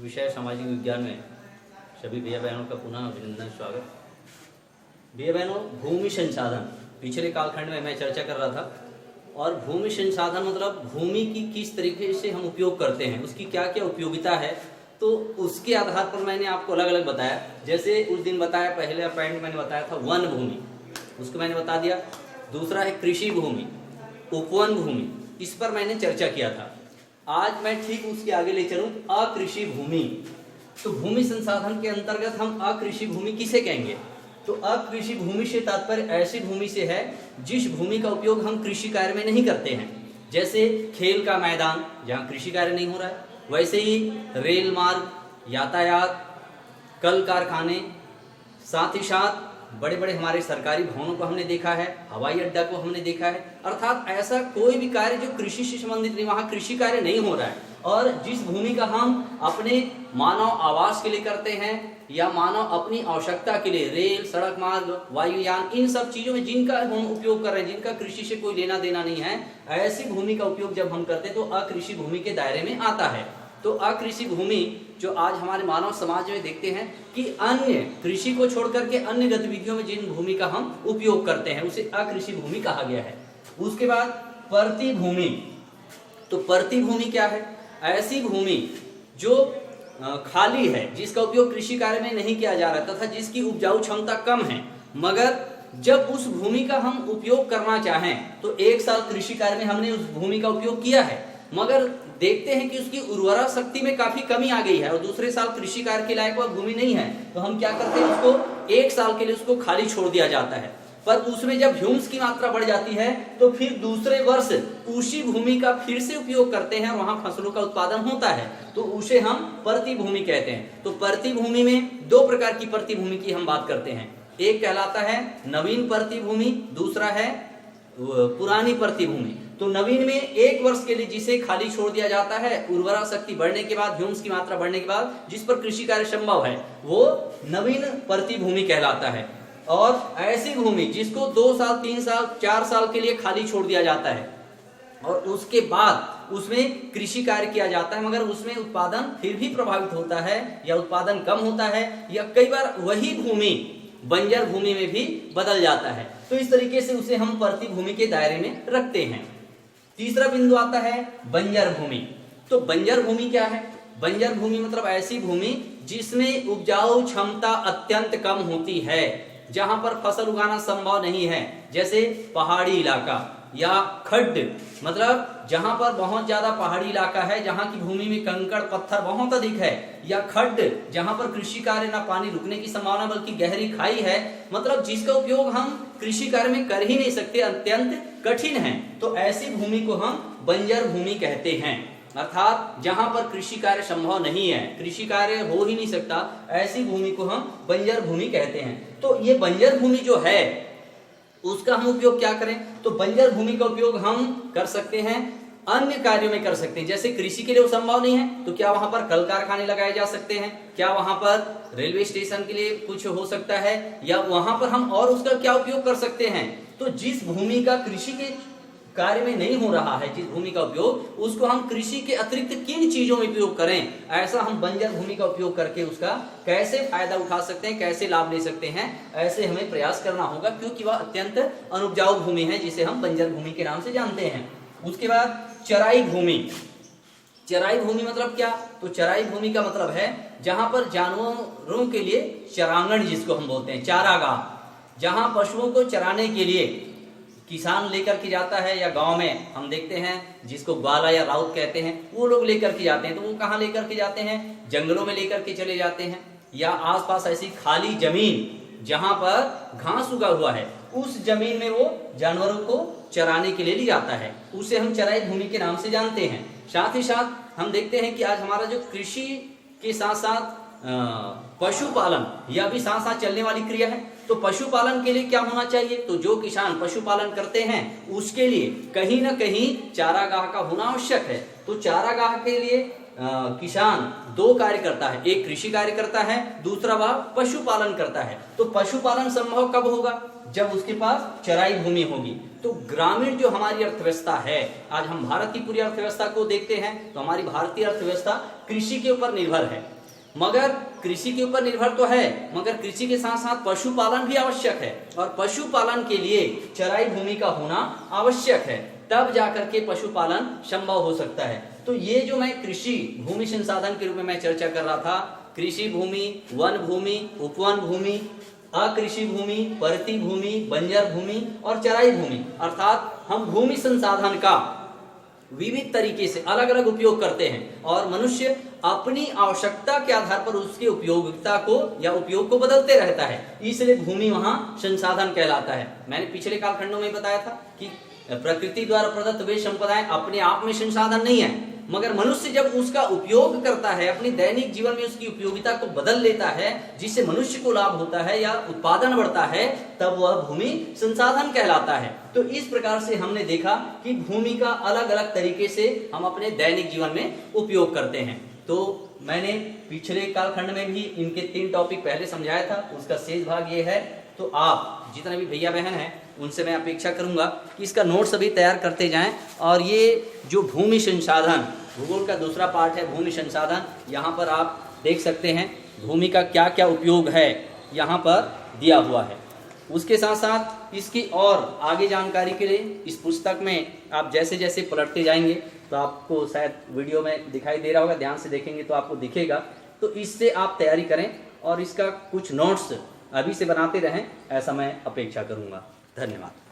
विषय सामाजिक विज्ञान में सभी भैया बहनों का पुनः अभिनंदन स्वागत। भैया बहनों, भूमि संसाधन पिछले कालखंड में मैं चर्चा कर रहा था, और भूमि संसाधन मतलब भूमि की किस तरीके से हम उपयोग करते हैं, उसकी क्या क्या उपयोगिता है, तो उसके आधार पर मैंने आपको अलग अलग बताया। जैसे उस दिन बताया, पहले पॉइंट मैंने बताया था वन भूमि, उसको मैंने बता दिया। दूसरा है कृषि भूमि, उपवन भूमि, इस पर मैंने चर्चा किया था। आज मैं ठीक उसके आगे ले चलूं, अकृषि भूमि। तो भूमि संसाधन के अंतर्गत हम अकृषि भूमि किसे कहेंगे? तो अकृषि भूमि से तात्पर्य ऐसी भूमि से है जिस भूमि का उपयोग हम कृषि कार्य में नहीं करते हैं। जैसे खेल का मैदान, जहाँ कृषि कार्य नहीं हो रहा है, वैसे ही रेल मार्ग, यातायात, कल कारखाने, साथ ही साथ बड़े बड़े हमारे सरकारी भवनों को हमने देखा है, हवाई अड्डा को हमने देखा है। अर्थात ऐसा कोई भी कार्य जो कृषि से संबंधित नहीं, वहाँ कृषि कार्य नहीं हो रहा है। और जिस भूमि का हम अपने मानव आवास के लिए करते हैं या मानव अपनी आवश्यकता के लिए, रेल, सड़क मार्ग, वायुयान, इन सब चीजों में जिनका हम उपयोग कर रहे हैं, जिनका कृषि से कोई लेना देना नहीं है, ऐसी भूमि का उपयोग जब हम करते हैं तो अकृषि भूमि के दायरे में आता है। तो अकृषि भूमि जो आज हमारे मानव समाज में देखते हैं कि अन्य कृषि को छोड़कर के अन्य गतिविधियों में जिन भूमि का हम उपयोग करते हैं, उसे अकृषि भूमि कहा गया है। उसके बाद परती भूमि। तो परती भूमि क्या है? ऐसी भूमि जो खाली है, जिसका उपयोग कृषि कार्य में नहीं किया जा रहा तथा जिसकी उपजाऊ क्षमता कम है, मगर जब उस भूमि का हम उपयोग करना चाहें तो एक साल कृषि कार्य में हमने उस भूमि का उपयोग किया है, मगर देखते हैं कि उसकी उर्वरा शक्ति में काफी कमी आ गई है और दूसरे साल कृषि कार्य के लायक वह भूमि नहीं है, तो हम क्या करते हैं, उसको एक साल के लिए उसको खाली छोड़ दिया जाता है। पर उसमें जब ह्यूम्स की मात्रा बढ़ जाती है तो फिर दूसरे वर्ष उसी भूमि का फिर से उपयोग करते हैं, वहां फसलों का उत्पादन होता है, तो उसे हम परती भूमि कहते हैं। तो परती भूमि में दो प्रकार की परती भूमि की हम बात करते हैं। एक कहलाता है नवीन परती भूमि, दूसरा है पुरानी परती भूमि। तो नवीन में एक वर्ष के लिए जिसे खाली छोड़ दिया जाता है, उर्वरा शक्ति बढ़ने के बाद, ह्यूम्स की मात्रा बढ़ने के बाद, जिस पर कृषि कार्य संभव है, वो नवीन परती भूमि कहलाता है। और ऐसी भूमि जिसको 2 साल, 3 साल, 4 साल के लिए खाली छोड़ दिया जाता है और उसके बाद उसमें कृषि कार्य किया जाता है, मगर उसमें उत्पादन फिर भी प्रभावित होता है या उत्पादन कम होता है, या कई बार वही भूमि बंजर भूमि में भी बदल जाता है। तो इस तरीके से उसे हम परती भूमि के दायरे में रखते हैं। तीसरा बिंदु आता है बंजर भूमि। तो बंजर भूमि क्या है? बंजर भूमि मतलब ऐसी भूमि जिसमें उपजाऊ क्षमता अत्यंत कम होती है, जहां पर फसल उगाना संभव नहीं है। जैसे पहाड़ी इलाका या खड्ड, मतलब जहां पर बहुत ज्यादा पहाड़ी इलाका है, जहां की भूमि में कंकड़ पत्थर बहुत अधिक है, या खड्ड जहां पर कृषि कार्य ना पानी रुकने की संभावना बल्कि गहरी खाई है, मतलब जिसका उपयोग हम कृषि कार्य में कर ही नहीं सकते, अत्यंत कठिन है, तो ऐसी भूमि को हम बंजर भूमि कहते हैं। अर्थात जहां पर कृषि कार्य संभव नहीं है, कृषि कार्य हो ही नहीं सकता, ऐसी भूमि को हम बंजर भूमि कहते हैं। तो ये बंजर भूमि जो है उसका हम उपयोग क्या करें? तो बंजर भूमि का उपयोग हम कर सकते हैं अन्य कार्यों में कर सकते हैं। जैसे कृषि के लिए वो संभव नहीं है, तो क्या वहां पर कल कारखाने लगाए जा सकते हैं? क्या वहां पर रेलवे स्टेशन के लिए कुछ हो सकता है? या वहां पर हम और उसका क्या उपयोग कर सकते हैं? तो जिस भूमि का कृषि के कार्य में नहीं हो रहा है, जिस भूमि का उपयोग, उसको हम कृषि के अतिरिक्त किन चीजों में उपयोग करें, ऐसा हम बंजर भूमि का उपयोग करके उसका कैसे फायदा उठा सकते हैं, कैसे लाभ ले सकते हैं, ऐसे हमें प्रयास करना होगा, क्योंकि वह अत्यंत अनुपजाऊ भूमि है जिसे हम बंजर भूमि के नाम से जानते हैं। उसके बाद चराई भूमि। चराई भूमि मतलब क्या? तो चराई भूमि का मतलब है जहां पर जानवरों के लिए चरांगण, जिसको हम बोलते हैं चारागाह, जहां पशुओं को चराने के लिए किसान लेकर के जाता है, या गांव में हम देखते हैं जिसको ग्वाला या राउत कहते हैं, वो लोग लेकर के जाते हैं। तो वो कहाँ लेकर के जाते हैं? जंगलों में लेकर के चले जाते हैं, या आसपास ऐसी खाली जमीन जहां पर घास उगा हुआ है, उस जमीन में वो जानवरों को चराने के लिए ले जाता है, उसे हम चराई भूमि के नाम से जानते हैं। साथ ही साथ हम देखते हैं कि आज हमारा जो कृषि के साथ साथ पशुपालन, यह भी साथ साथ चलने वाली क्रिया है। तो पशुपालन के लिए क्या होना चाहिए? तो जो किसान पशुपालन करते हैं उसके लिए कहीं ना कहीं चारागाह का होना आवश्यक है। तो चारागाह के लिए किसान दो कार्य करता है, एक कृषि कार्य करता है, दूसरा वह पशुपालन करता है। तो पशुपालन संभव कब होगा? जब उसके पास चराई भूमि होगी। तो ग्रामीण जो हमारी अर्थव्यवस्था है, आज हम भारत की पूरी अर्थव्यवस्था को देखते हैं तो हमारी भारतीय अर्थव्यवस्था कृषि के ऊपर निर्भर है। मगर कृषि के ऊपर निर्भर तो है, मगर कृषि के साथ साथ पशुपालन भी आवश्यक है, और पशुपालन के लिए चराई भूमि का होना आवश्यक है, तब जाकर के पशुपालन संभव हो सकता है। तो ये जो मैं कृषि भूमि संसाधन के रूप में मैं चर्चा कर रहा था, कृषि भूमि, वन भूमि, उपवन भूमि, अकृषि भूमि, परती भूमि, बंजर भूमि और चराई भूमि, अर्थात हम भूमि संसाधन का विविध तरीके से अलग अलग उपयोग करते हैं, और मनुष्य अपनी आवश्यकता के आधार पर उसकी उपयोगिता को या उपयोग को बदलते रहता है, इसलिए भूमि वहां संसाधन कहलाता है। मैंने पिछले कालखंडों में बताया था कि प्रकृति द्वारा प्रदत्त वे संपदाएं अपने आप में संसाधन नहीं है, मगर मनुष्य जब उसका उपयोग करता है, अपनी दैनिक जीवन में उसकी उपयोगिता को बदल लेता है, जिससे मनुष्य को लाभ होता है या उत्पादन बढ़ता है, तब वह भूमि संसाधन कहलाता है। तो इस प्रकार से हमने देखा कि भूमि का अलग अलग तरीके से हम अपने दैनिक जीवन में उपयोग करते हैं। तो मैंने पिछले कालखंड में भी इनके 3 टॉपिक पहले समझाया था, उसका शेष भाग ये है। तो आप जितने भी भैया बहन हैं उनसे मैं अपेक्षा करूंगा कि इसका नोट्स अभी तैयार करते जाएं, और ये जो भूमि संसाधन, भूगोल का दूसरा पार्ट है भूमि संसाधन, यहाँ पर आप देख सकते हैं भूमि का क्या क्या उपयोग है यहाँ पर दिया हुआ है। उसके साथ साथ इसकी और आगे जानकारी के लिए इस पुस्तक में आप जैसे जैसे पलटते जाएंगे तो आपको शायद वीडियो में दिखाई दे रहा होगा, ध्यान से देखेंगे तो आपको दिखेगा। तो इससे आप तैयारी करें और इसका कुछ नोट्स अभी से बनाते रहें, ऐसा मैं अपेक्षा करूंगा। धन्यवाद।